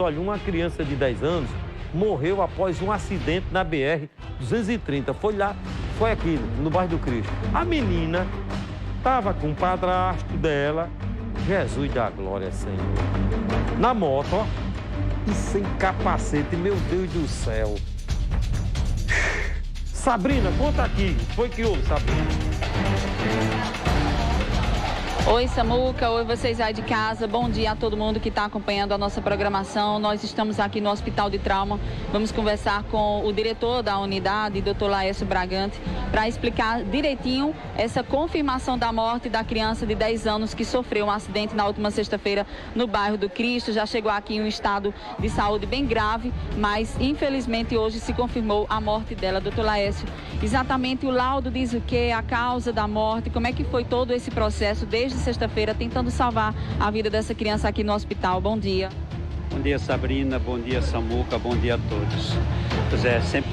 Olha, uma criança de 10 anos morreu após um acidente na BR-230. Foi aqui, no bairro do Cristo. A menina estava com o padrasto dela, Jesus da glória, Senhor, na moto, ó, e sem capacete, meu Deus do céu. Sabrina, conta aqui, foi que houve, Sabrina? Oi, Samuca. Oi, vocês aí de casa. Bom dia a todo mundo que está acompanhando a nossa programação. Nós estamos aqui no Hospital de Trauma. Vamos conversar com o diretor da unidade, Dr. Laércio Bragante, para explicar direitinho essa confirmação da morte da criança de 10 anos que sofreu um acidente na última sexta-feira no bairro do Cristo. Já chegou aqui em um estado de saúde bem grave, mas infelizmente hoje se confirmou a morte dela. Dr. Laércio, exatamente o laudo diz o quê? A causa da morte? Como é que foi todo esse processo desde sexta-feira, tentando salvar a vida dessa criança aqui no hospital? Bom dia. Bom dia, Sabrina. Bom dia, Samuca. Bom dia a todos. Pois é sempre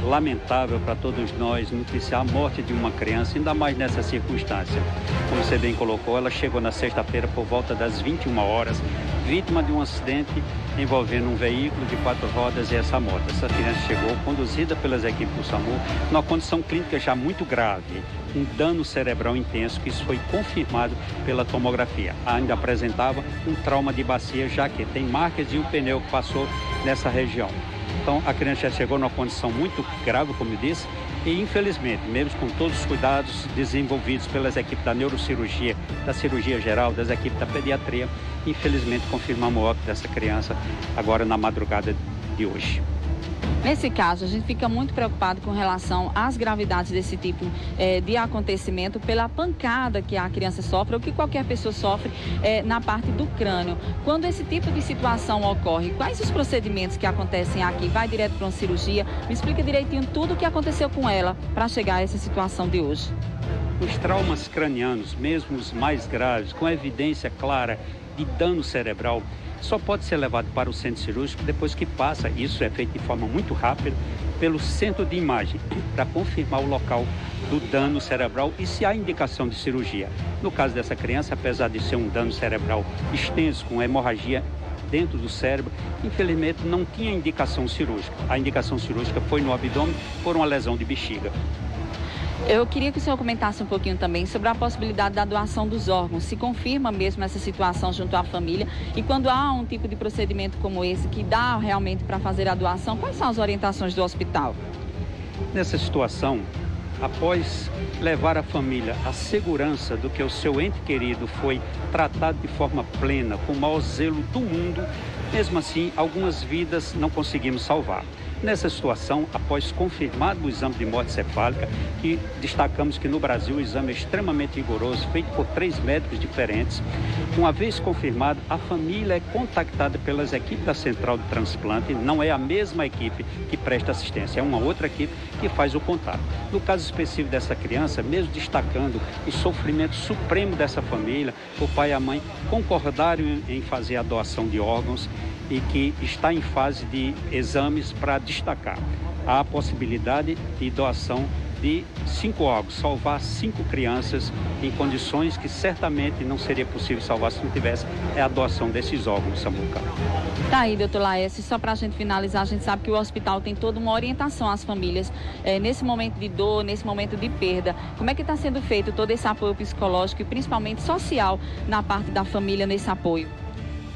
lamentável para todos nós noticiar a morte de uma criança, ainda mais nessa circunstância. Como você bem colocou, ela chegou na sexta-feira por volta das 21 horas, vítima de um acidente envolvendo um veículo de 4 rodas e essa moto. Essa criança chegou conduzida pelas equipes do SAMU numa condição clínica já muito grave, um dano cerebral intenso, que isso foi confirmado pela tomografia. Ainda apresentava um trauma de bacia, já que tem marcas de um pneu que passou nessa região. Então a criança já chegou numa condição muito grave, como eu disse, e infelizmente, mesmo com todos os cuidados desenvolvidos pelas equipes da neurocirurgia, da cirurgia geral, das equipes da pediatria, infelizmente confirmamos a morte dessa criança agora na madrugada de hoje. Nesse caso, a gente fica muito preocupado com relação às gravidades desse tipo de acontecimento, pela pancada que a criança sofre, ou que qualquer pessoa sofre na parte do crânio. Quando esse tipo de situação ocorre, quais os procedimentos que acontecem aqui? Vai direto para uma cirurgia? Me explica direitinho tudo o que aconteceu com ela para chegar a essa situação de hoje. Os traumas cranianos, mesmo os mais graves, com evidência clara de dano cerebral, só pode ser levado para o centro cirúrgico depois que passa, isso é feito de forma muito rápida, pelo centro de imagem, para confirmar o local do dano cerebral e se há indicação de cirurgia. No caso dessa criança, apesar de ser um dano cerebral extenso, com hemorragia dentro do cérebro, infelizmente não tinha indicação cirúrgica. A indicação cirúrgica foi no abdômen por uma lesão de bexiga. Eu queria que o senhor comentasse um pouquinho também sobre a possibilidade da doação dos órgãos. Se confirma mesmo essa situação junto à família? E quando há um tipo de procedimento como esse, que dá realmente para fazer a doação, quais são as orientações do hospital? Nessa situação, após levar a família à segurança do que o seu ente querido foi tratado de forma plena, com o maior zelo do mundo, mesmo assim, algumas vidas não conseguimos salvar. Nessa situação, após confirmado o exame de morte cefálica, que destacamos que no Brasil o exame é extremamente rigoroso, feito por 3 médicos diferentes, uma vez confirmado, a família é contactada pelas equipes da Central de Transplante, não é a mesma equipe que presta assistência, é uma outra equipe que faz o contato. No caso específico dessa criança, mesmo destacando o sofrimento supremo dessa família, o pai e a mãe concordaram em fazer a doação de órgãos e que está em fase de exames para destacar a possibilidade de doação de 5 órgãos, salvar 5 crianças em condições que certamente não seria possível salvar se não tivesse a doação desses órgãos, Samuca. Tá aí, doutor Laércio, só para a gente finalizar, a gente sabe que o hospital tem toda uma orientação às famílias nesse momento de dor, nesse momento de perda. Como é que está sendo feito todo esse apoio psicológico e principalmente social na parte da família nesse apoio?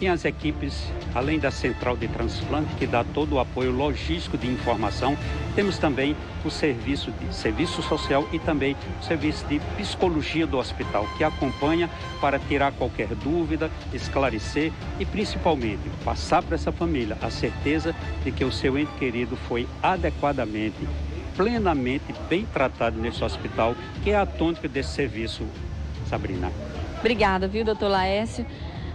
E as equipes, além da Central de Transplante, que dá todo o apoio logístico de informação, temos também o serviço social e também o serviço de psicologia do hospital, que acompanha para tirar qualquer dúvida, esclarecer e principalmente passar para essa família a certeza de que o seu ente querido foi adequadamente, plenamente bem tratado nesse hospital, que é a tônica desse serviço, Sabrina. Obrigada, viu, doutor Laércio?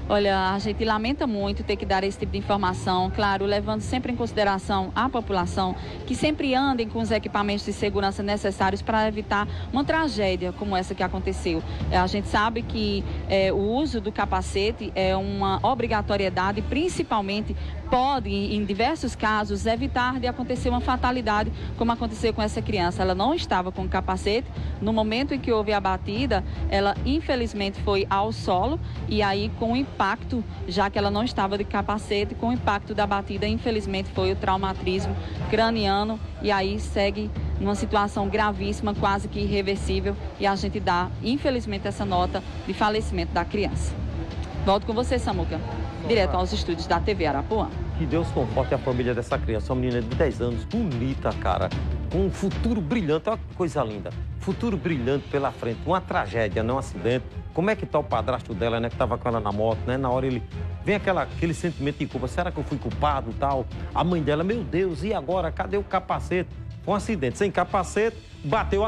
Olha, a gente lamenta muito ter que dar esse tipo de informação, claro, levando sempre em consideração a população, que sempre andem com os equipamentos de segurança necessários para evitar uma tragédia como essa que aconteceu. A gente sabe que o uso do capacete é uma obrigatoriedade, principalmente pode, em diversos casos, evitar de acontecer uma fatalidade, como aconteceu com essa criança. Ela não estava com capacete, no momento em que houve a batida, ela infelizmente foi ao solo e aí com o impacto, já que ela não estava de capacete, com o impacto da batida, infelizmente, foi o traumatismo craniano e aí segue numa situação gravíssima, quase que irreversível, e a gente dá, infelizmente, essa nota de falecimento da criança. Volto com você, Samuca, direto aos estúdios da TV Arapuã. Que Deus conforte a família dessa criança, uma menina de 10 anos, bonita, cara, com um futuro brilhante, olha que coisa linda. Futuro brilhante pela frente, uma tragédia, não um acidente. Como é que tá o padrasto dela, né, que tava com ela na moto, né? Na hora ele vem aquele sentimento de culpa, será que eu fui culpado, tal? A mãe dela, meu Deus, e agora? Cadê o capacete? Foi um acidente, sem capacete, bateu a